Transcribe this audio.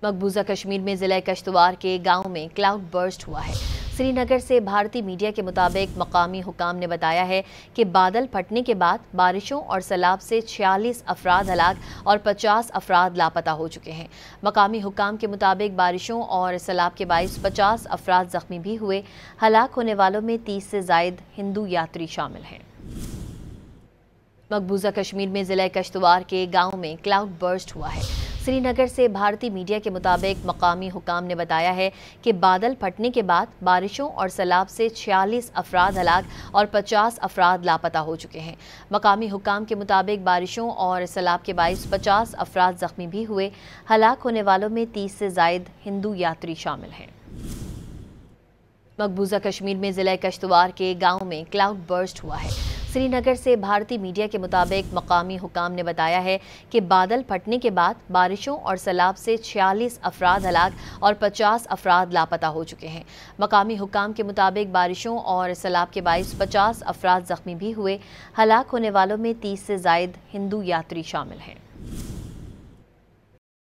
मकबूजा कश्मीर में जिला कश्तवार के गांव में क्लाउड बर्स्ट हुआ है। श्रीनगर से भारतीय मीडिया के मुताबिक मकामी हुकाम ने बताया है कि बादल फटने के बाद बारिशों और सैलाब से 46 अफराद हलाक और 50 अफराद लापता हो चुके हैं। मकामी हुकाम के मुताबिक बारिशों और सैलाब के बाइस 50 अफराद जख्मी भी हुए। हलाक होने वालों में 30 से जायद हिंदू यात्री शामिल हैं। मकबूजा कश्मीर में जिला कश्तवार के गांव में क्लाउड बर्स्ट हुआ है। श्रीनगर से भारतीय मीडिया के मुताबिक मकामी हुकाम ने बताया है कि बादल फटने के बाद बारिशों और सैलाब से 46 अफराद हलाक और 50 अफराद लापता हो चुके हैं। मकामी हुकाम के मुताबिक बारिशों और सैलाब के बाइस 50 अफराद जख्मी भी हुए। हलाक होने वालों में 30 से जायद हिंदू यात्री शामिल हैं। मकबूजा कश्मीर में जिला कश्तवार के गांव में क्लाउड बर्स्ट हुआ है। श्रीनगर से भारतीय मीडिया के मुताबिक मकामी हुकाम ने बताया है कि बादल फटने के बाद बारिशों और सैलाब से 46 अफराद हलाक और 50 अफराद लापता हो चुके हैं। मकामी हुकाम के मुताबिक बारिशों और सैलाब के बाइस 50 अफराद जख्मी भी हुए। हलाक होने वालों में 30 से जायद हिंदू यात्री शामिल हैं।